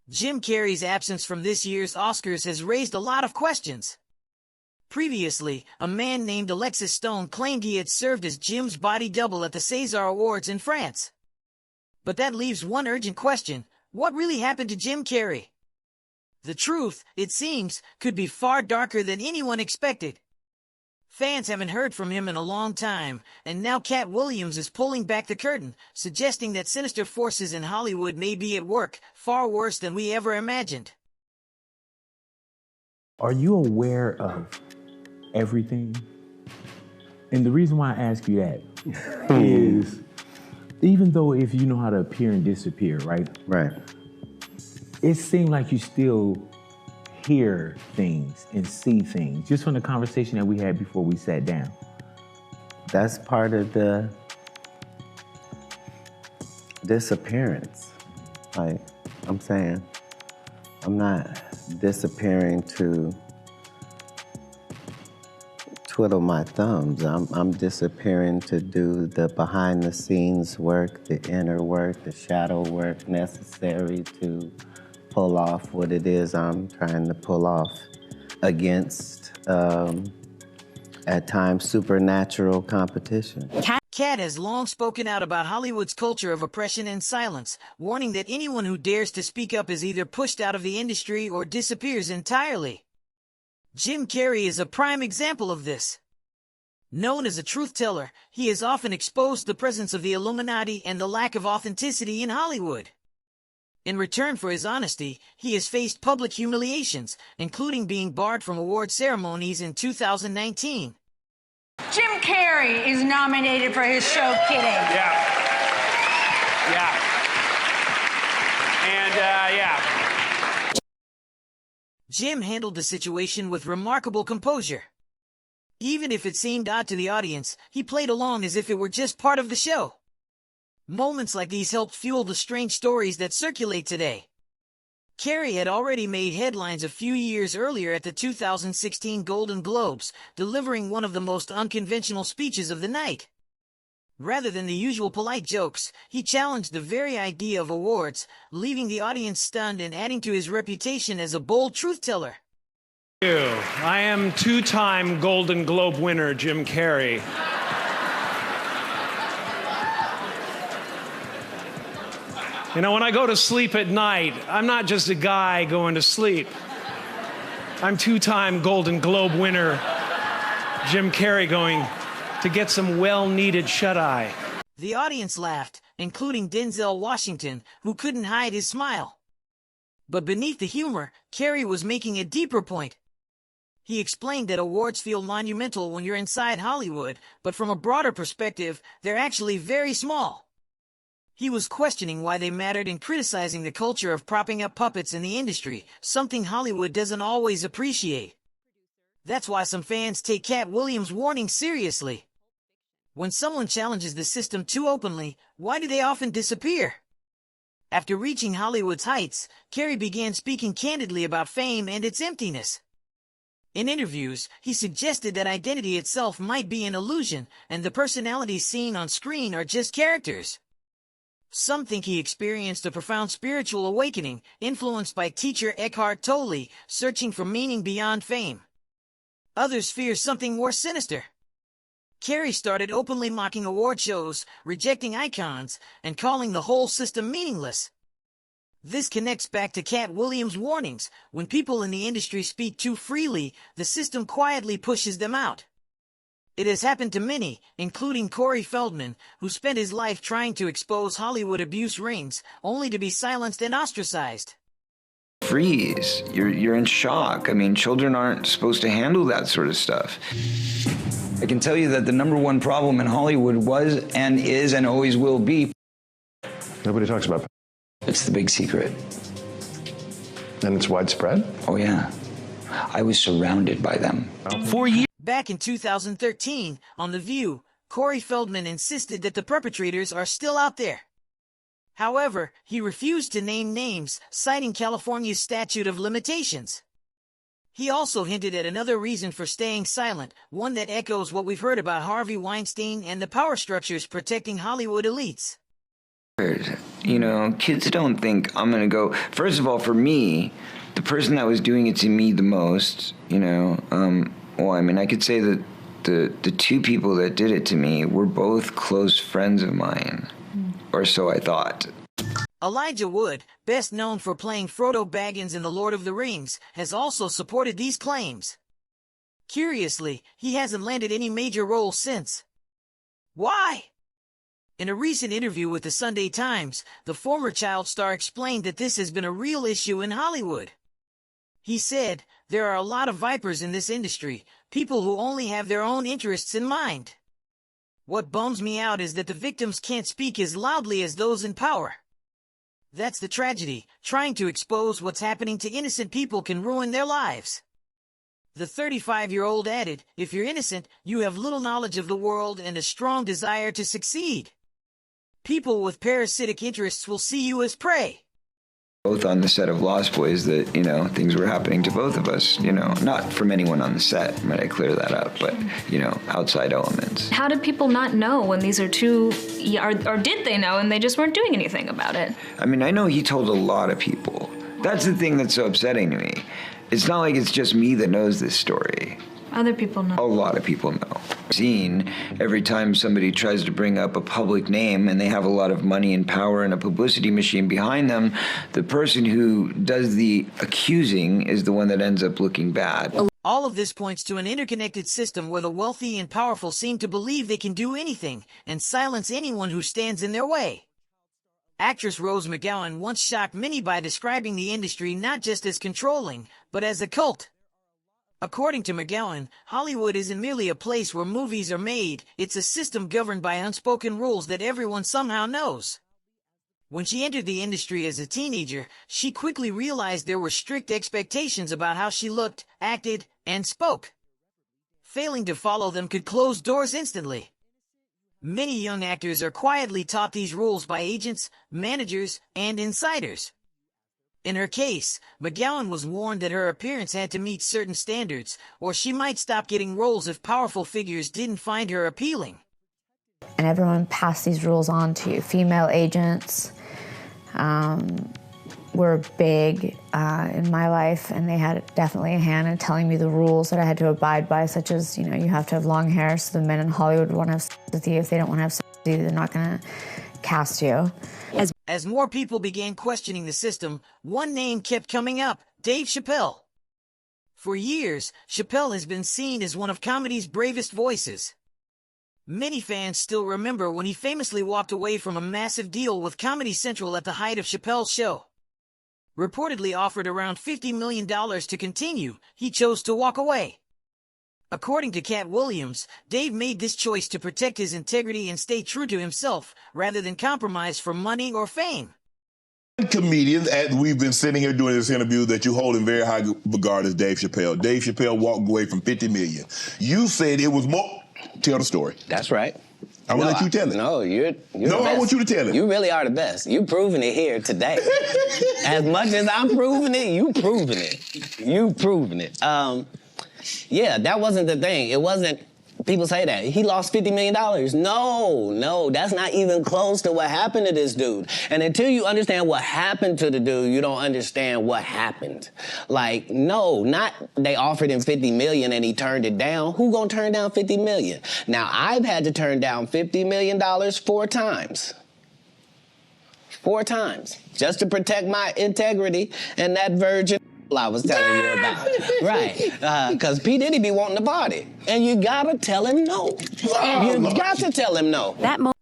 Jim Carrey's absence from this year's Oscars has raised a lot of questions. Previously, a man named Alexis Stone claimed he had served as Jim's body double at the César Awards in France. But that leaves one urgent question: what really happened to Jim Carrey? The truth, it seems, could be far darker than anyone expected. Fans haven't heard from him in a long time, and now Cat Williams is pulling back the curtain, suggesting that sinister forces in Hollywood may be at work, far worse than we ever imagined. Are you aware of everything? And the reason why I ask you that is, even though if you know how to appear and disappear, right? Right. It seemed like you still hear things and see things, just from the conversation that we had before we sat down. That's part of the disappearance. Like I'm saying, I'm not disappearing to twiddle my thumbs. I'm disappearing to do the behind the scenes work, the inner work, the shadow work necessary to pull off what it is I'm trying to pull off against, at times, supernatural competition. Cat has long spoken out about Hollywood's culture of oppression and silence, warning that anyone who dares to speak up is either pushed out of the industry or disappears entirely. Jim Carrey is a prime example of this. Known as a truth teller, he has often exposed the presence of the Illuminati and the lack of authenticity in Hollywood. In return for his honesty, he has faced public humiliations, including being barred from award ceremonies in 2019. Jim Carrey is nominated for his show Kidding. Yeah. Yeah. And, yeah. Jim handled the situation with remarkable composure. Even if it seemed odd to the audience, he played along as if it were just part of the show. Moments like these helped fuel the strange stories that circulate today. Carrey had already made headlines a few years earlier at the 2016 Golden Globes, delivering one of the most unconventional speeches of the night. Rather than the usual polite jokes, he challenged the very idea of awards, leaving the audience stunned and adding to his reputation as a bold truth-teller. I am two-time Golden Globe winner Jim Carrey. You know, when I go to sleep at night, I'm not just a guy going to sleep. I'm two-time Golden Globe winner Jim Carrey going to get some well-needed shut-eye. The audience laughed, including Denzel Washington, who couldn't hide his smile. But beneath the humor, Carrey was making a deeper point. He explained that awards feel monumental when you're inside Hollywood, but from a broader perspective, they're actually very small. He was questioning why they mattered and criticizing the culture of propping up puppets in the industry, something Hollywood doesn't always appreciate. That's why some fans take Cat Williams' warning seriously. When someone challenges the system too openly, why do they often disappear? After reaching Hollywood's heights, Carrey began speaking candidly about fame and its emptiness. In interviews, he suggested that identity itself might be an illusion, and the personalities seen on screen are just characters. Some think he experienced a profound spiritual awakening, influenced by teacher Eckhart Tolle, searching for meaning beyond fame. Others fear something more sinister. Carrey started openly mocking award shows, rejecting icons, and calling the whole system meaningless. This connects back to Cat Williams' warnings: when people in the industry speak too freely, the system quietly pushes them out. It has happened to many, including Corey Feldman, who spent his life trying to expose Hollywood abuse rings, only to be silenced and ostracized. Freeze. You're in shock. I mean, children aren't supposed to handle that sort of stuff. I can tell you that the #1 problem in Hollywood was and is and always will be. Nobody talks about it. It's the big secret. And it's widespread? Oh, yeah. I was surrounded by them. For years. Back in 2013, on The View, Corey Feldman insisted that the perpetrators are still out there. However, he refused to name names, citing California's statute of limitations. He also hinted at another reason for staying silent, one that echoes what we've heard about Harvey Weinstein and the power structures protecting Hollywood elites. You know, kids don't think I'm gonna go. First of all, for me, the person that was doing it to me the most, you know, well, I mean, I could say that the two people that did it to me were both close friends of mine, or so I thought. Elijah Wood, best known for playing Frodo Baggins in The Lord of the Rings, has also supported these claims. Curiously, he hasn't landed any major roles since. Why? In a recent interview with the Sunday Times, the former child star explained that this has been a real issue in Hollywood. He said, "There are a lot of vipers in this industry, people who only have their own interests in mind. What bums me out is that the victims can't speak as loudly as those in power. That's the tragedy. Trying to expose what's happening to innocent people can ruin their lives." The 35-year-old added, "If you're innocent, you have little knowledge of the world and a strong desire to succeed. People with parasitic interests will see you as prey." Both on the set of Lost Boys that, you know, things were happening to both of us, you know, not from anyone on the set, might I clear that up, but, you know, outside elements. How did people not know when these are two, or did they know and they just weren't doing anything about it? I mean, I know he told a lot of people. That's the thing that's so upsetting to me. It's not like it's just me that knows this story. Other people know. A lot of people know. Seen every time somebody tries to bring up a public name and they have a lot of money and power and a publicity machine behind them, the person who does the accusing is the one that ends up looking bad. All of this points to an interconnected system where the wealthy and powerful seem to believe they can do anything and silence anyone who stands in their way. Actress Rose McGowan once shocked many by describing the industry not just as controlling, but as a cult. According to McGowan, Hollywood isn't merely a place where movies are made, it's a system governed by unspoken rules that everyone somehow knows. When she entered the industry as a teenager, she quickly realized there were strict expectations about how she looked, acted, and spoke. Failing to follow them could close doors instantly. Many young actors are quietly taught these rules by agents, managers, and insiders. In her case, McGowan was warned that her appearance had to meet certain standards, or she might stop getting roles if powerful figures didn't find her appealing. And everyone passed these rules on to you. Female agents were big in my life, and they had definitely a hand in telling me the rules that I had to abide by, such as, you know, you have to have long hair so the men in Hollywood want to have sex with you. If they don't want to have sex with you, they're not going to cast you. As more people began questioning the system, one name kept coming up: Dave Chappelle. For years, Chappelle has been seen as one of comedy's bravest voices. Many fans still remember when he famously walked away from a massive deal with Comedy Central at the height of Chappelle's show. Reportedly offered around $50 million to continue, he chose to walk away. According to Cat Williams, Dave made this choice to protect his integrity and stay true to himself, rather than compromise for money or fame. Comedian, as we've been sitting here doing this interview, that you hold in very high regard is Dave Chappelle. Dave Chappelle walked away from $50 million. You said it was more. Tell the story. That's right. I'm going to let you tell it. No, you're the No, best. I want you to tell it. You really are the best. You've proven it here today. As much as I'm proving it, you proving it. You proving it. Yeah, that wasn't the thing. It wasn't, people say that. He lost $50 million. No, that's not even close to what happened to this dude. And until you understand what happened to the dude, you don't understand what happened. Like, no, not they offered him $50 million and he turned it down. Who gonna turn down $50 million? Now, I've had to turn down $50 million 4 times. 4 times. Just to protect my integrity and that virgin I was telling you about. Right. Because P. Diddy be wanting to party. And you gotta tell him no. You got to tell him no.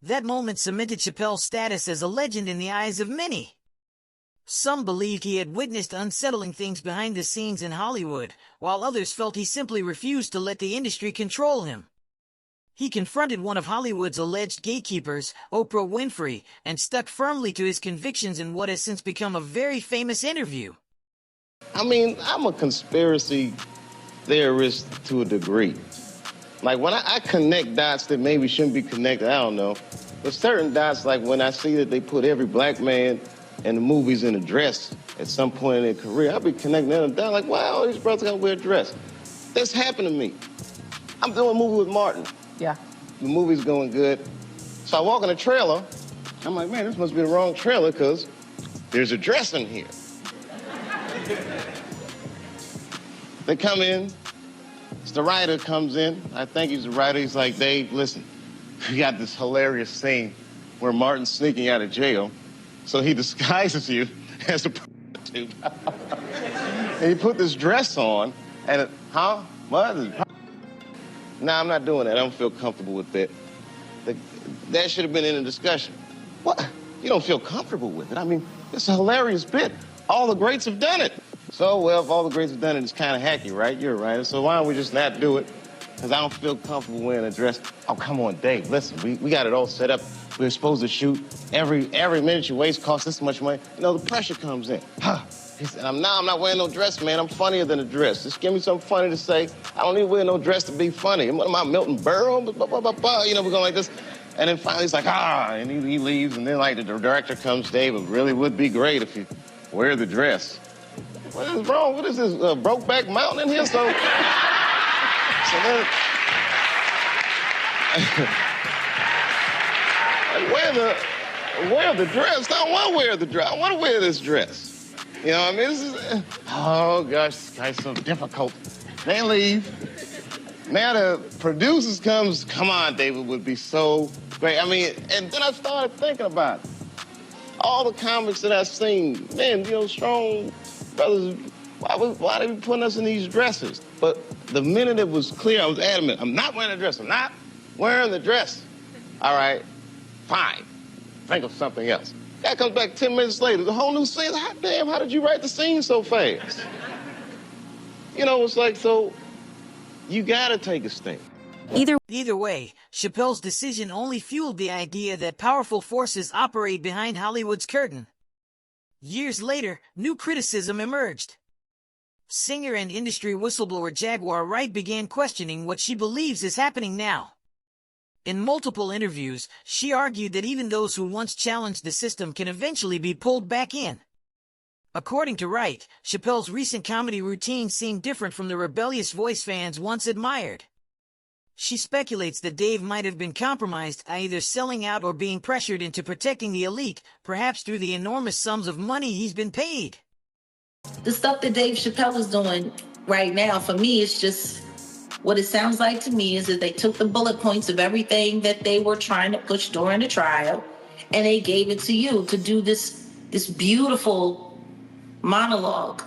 That moment cemented Chappelle's status as a legend in the eyes of many. Some believed he had witnessed unsettling things behind the scenes in Hollywood, while others felt he simply refused to let the industry control him. He confronted one of Hollywood's alleged gatekeepers, Oprah Winfrey, and stuck firmly to his convictions in what has since become a very famous interview. I mean, I'm a conspiracy theorist to a degree. Like, when I connect dots that maybe shouldn't be connected, I don't know. But certain dots, like when I see that they put every black man in the movies in a dress at some point in their career, I'll be connecting them down like, wow, these brothers gotta wear a dress. This happened to me. I'm doing a movie with Martin. Yeah. The movie's going good. So I walk in the trailer, I'm like, man, this must be the wrong trailer because there's a dress in here. They come in. The writer comes in. I think he's the writer. He's like, Dave, listen, we got this hilarious scene where Martin's sneaking out of jail. So he disguises you as a prostitute. And he put this dress on, and what? No, I'm not doing that. I don't feel comfortable with that. That should have been in the discussion. What? You don't feel comfortable with it? I mean, it's a hilarious bit. All the greats have done it. So, well, if all the greats have done it, it's kind of hacky, right? You're right. So why don't we just not do it? Because I don't feel comfortable wearing a dress. Oh, come on, Dave, listen, we got it all set up. We're supposed to shoot. Every minute you waste costs this much money. You know, the pressure comes in. He said, I'm not wearing no dress, man. I'm funnier than a dress. Just give me something funny to say. I don't need to wear no dress to be funny. What am I, Milton Berle? You know, we're going like this. And then finally he's like, and he leaves. And then, like, the director comes, Dave, it really would be great if you wear the dress. What is wrong? What is this, Brokeback Mountain in here? So then, wear the dress. I don't want to wear the dress. I want to wear this dress. You know what I mean? This is, oh, gosh, this guy's so difficult. They leave. Now the producers comes, come on, David, would be so great. I mean, and then I started thinking about it. All the comics that I've seen, man, you know, strong brothers, why they be putting us in these dresses? But the minute it was clear, I was adamant, I'm not wearing a dress. I'm not wearing the dress. All right, fine. Think of something else. Guy comes back 10 minutes later, the whole new scene. Hot damn, how did you write the scene so fast? You know, it's like, so you gotta take a stand. Either way, Chappelle's decision only fueled the idea that powerful forces operate behind Hollywood's curtain. Years later, new criticism emerged. Singer and industry whistleblower Jaguar Wright began questioning what she believes is happening now. In multiple interviews, she argued that even those who once challenged the system can eventually be pulled back in. According to Wright, Chappelle's recent comedy routine seemed different from the rebellious voice fans once admired. She speculates that Dave might have been compromised, either selling out or being pressured into protecting the elite, perhaps through the enormous sums of money he's been paid. The stuff that Dave Chappelle is doing right now, for me, it's just, what it sounds like to me is that they took the bullet points of everything that they were trying to push during the trial, and they gave it to you to do this beautiful monologue,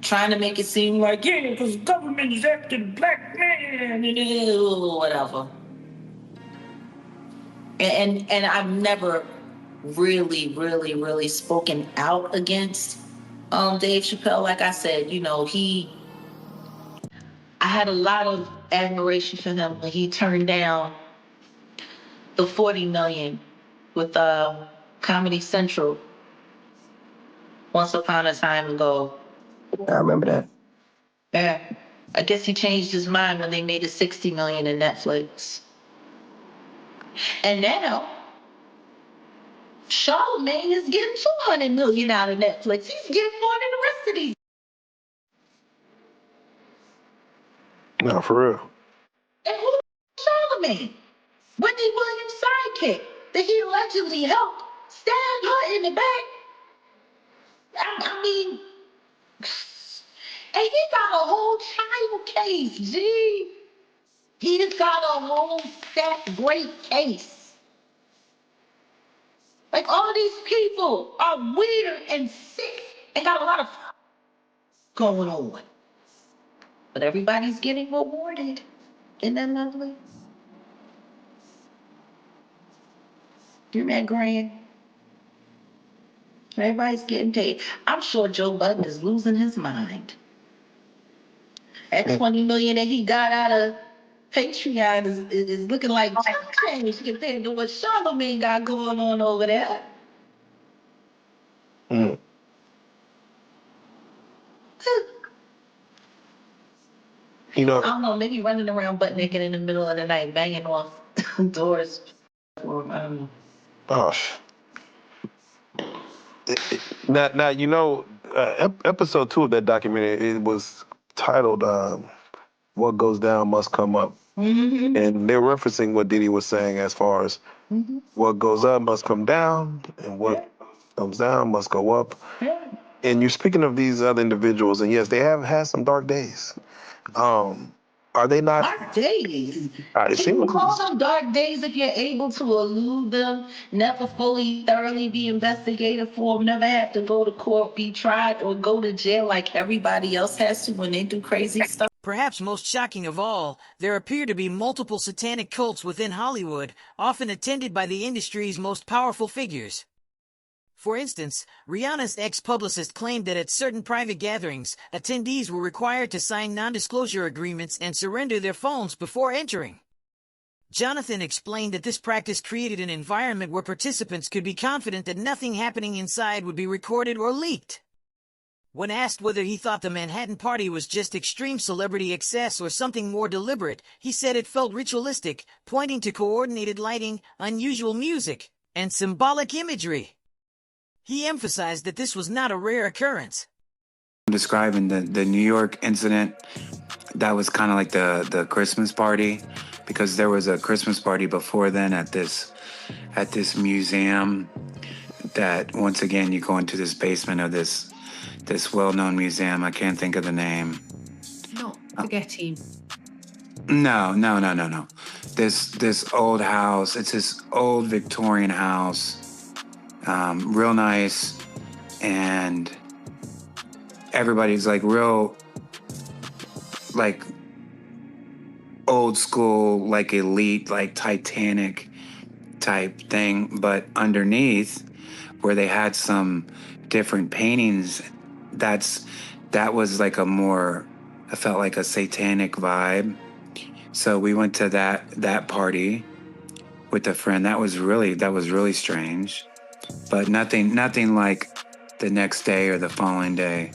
trying to make it seem like, yeah, because government is after the black man, and whatever. And I've never really spoken out against Dave Chappelle. Like I said, you know, I had a lot of admiration for him when he turned down the $40 million with Comedy Central once upon a time ago. I remember that. Yeah. I guess he changed his mind when they made it $60 million in Netflix. And now, Charlamagne is getting $200 million out of Netflix. He's getting more than the rest of these. No, for real. And who's Charlamagne? Wendy Williams' sidekick that he allegedly helped stab her in the back. I mean, and he got a whole child case, G. He's got a whole great case. Like, all these people are weird and sick and got a lot of going on. But everybody's getting rewarded. Isn't that lovely? You're that grand. Everybody's getting paid. I'm sure Joe Budden is losing his mind. That $20 million that he got out of Patreon is looking like change compared to what Charlamagne got going on over there. Mm. You know, I don't know, maybe running around butt naked in the middle of the night, banging off doors. For, I don't know. oh, now you know, episode 2 of that documentary, it was titled "What Goes Down Must Come Up," Mm-hmm. and they're referencing what Diddy was saying as far as What goes up must come down, and what comes down must go up. And you're speaking of these other individuals, and yes, they have had some dark days. Are they not? Dark days. It Can you seems call them dark days if you're able to elude them, never fully, thoroughly be investigated for them, never have to go to court, be tried, or go to jail like everybody else has to when they do crazy stuff? Perhaps most shocking of all, there appear to be multiple satanic cults within Hollywood, often attended by the industry's most powerful figures. For instance, Rihanna's ex-publicist claimed that at certain private gatherings, attendees were required to sign non-disclosure agreements and surrender their phones before entering. Jonathan explained that this practice created an environment where participants could be confident that nothing happening inside would be recorded or leaked. When asked whether he thought the Manhattan Party was just extreme celebrity excess or something more deliberate, he said it felt ritualistic, pointing to coordinated lighting, unusual music, and symbolic imagery. He emphasized that this was not a rare occurrence. Describing the New York incident, that was kind of like the Christmas party, because there was a Christmas party before then at this museum that, once again, you go into this basement of this well-known museum. I can't think of the name. Not Spaghetti. No. This old house. It's this old Victorian house. Real nice, and everybody's like real, like old school, like elite, like Titanic type thing. But underneath, where they had some different paintings, that was like I felt like a satanic vibe. So we went to that party with a friend. That was really strange. But nothing like the next day or the following day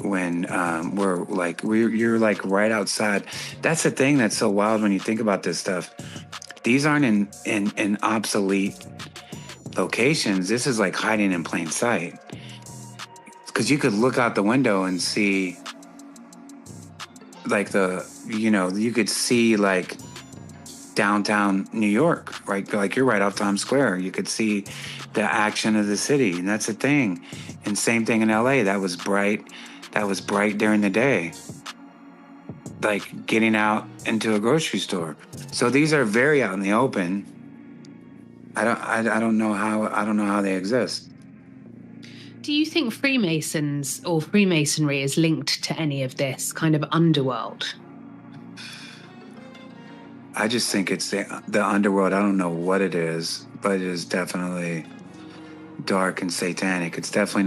when you're like right outside. That's the thing that's so wild when you think about this stuff. These aren't in obsolete locations. This is like hiding in plain sight. Because you could look out the window and see like you could see like downtown New York, right? Like you're right off Times Square. You could see the action of the city, and that's the thing. And same thing in LA. That was bright during the day, like getting out into a grocery store. So these are very out in the open. I don't know how they exist. Do you think Freemasons or Freemasonry is linked to any of this kind of underworld? I just think it's the underworld. I don't know what it is, but it is definitely dark and satanic. It's definitely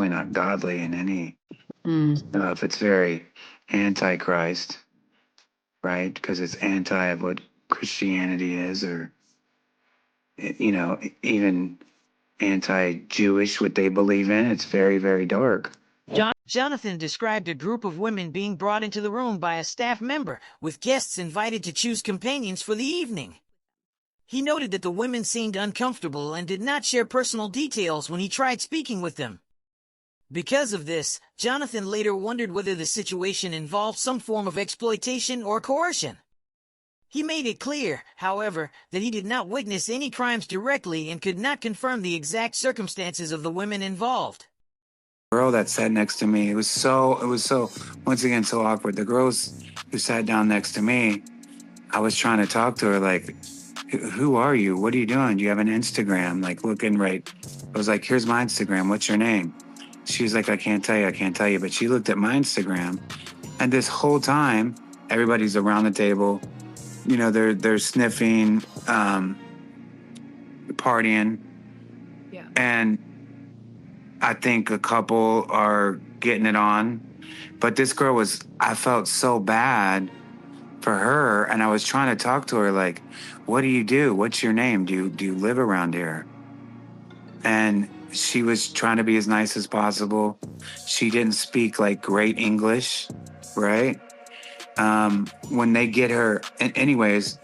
not godly in any stuff. It's very anti-Christ, right? Because it's anti of what Christianity is, or even anti-Jewish, what they believe in. It's very, very dark. Jonathan described a group of women being brought into the room by a staff member, with guests invited to choose companions for the evening. He noted that the women seemed uncomfortable and did not share personal details when he tried speaking with them. Because of this, Jonathan later wondered whether the situation involved some form of exploitation or coercion. He made it clear, however, that he did not witness any crimes directly and could not confirm the exact circumstances of the women involved. Girl that sat next to me, it was so once again so awkward. The girls who sat down next to me, I was trying to talk to her like, who are you? What are you doing? Do you have an Instagram? Like looking right. I was like, here's my Instagram. What's your name? She was like, I can't tell you. But she looked at my Instagram, and this whole time, everybody's around the table. They're sniffing, partying. Yeah. And I think a couple are getting it on. But this girl I felt so bad for her, and I was trying to talk to her like, what do you do? What's your name? Do you live around here? And she was trying to be as nice as possible. She didn't speak like great English, right? When they get her, anyways,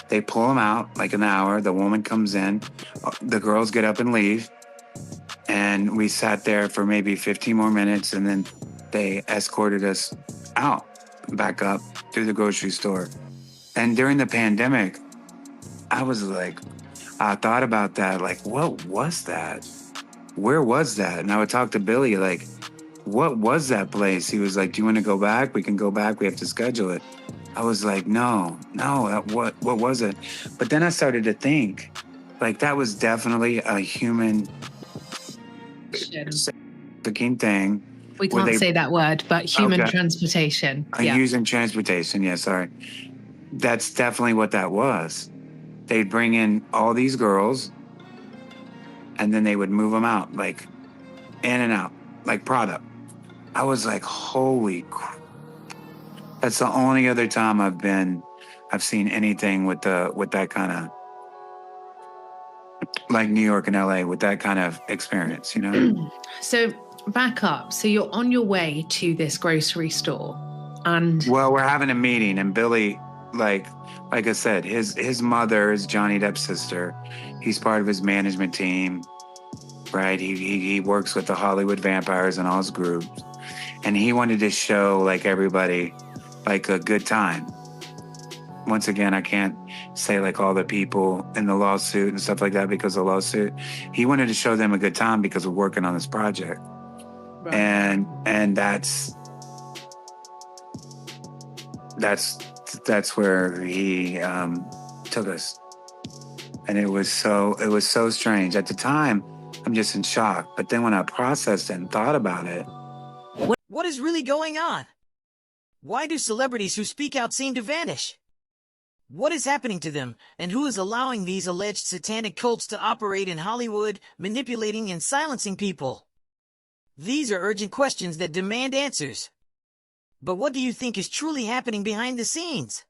they pull them out like an hour. The woman comes in, the girls get up and leave. And we sat there for maybe 15 more minutes, and then they escorted us out, back up through the grocery store. And during the pandemic, I was like, I thought about that, like, what was that? Where was that? And I would talk to Billy, like, what was that place? He was like, do you want to go back? We can go back. We have to schedule it. I was like, no, what was it? But then I started to think, like, that was definitely a human trafficking thing. We can't say that word, but human Okay. transportation. Yeah. Using transportation, yeah, sorry. That's definitely what that was. They'd bring in all these girls, and then they would move them out, like, in and out, like product. I was like, holy crap. That's the only other time I've seen anything with that kind of, like New York and LA, with that kind of experience, you know? So back up. So you're on your way to this grocery store, and Well, we're having a meeting, and Billy, like I said, his mother is Johnny Depp's sister. He's part of his management team, right? He works with the Hollywood vampires and all his groups, and he wanted to show like everybody like a good time. Once again, I can't say like all the people in the lawsuit and stuff like that because of the lawsuit. He wanted to show them a good time because we're working on this project, right. and that's where he took us, and it was so strange at the time. I'm just in shock, but then when I processed it and thought about it, What is really going on? Why do celebrities who speak out seem to vanish? What is happening to them, and who is allowing these alleged satanic cults to operate in Hollywood, manipulating and silencing people? These are urgent questions that demand answers. But what do you think is truly happening behind the scenes?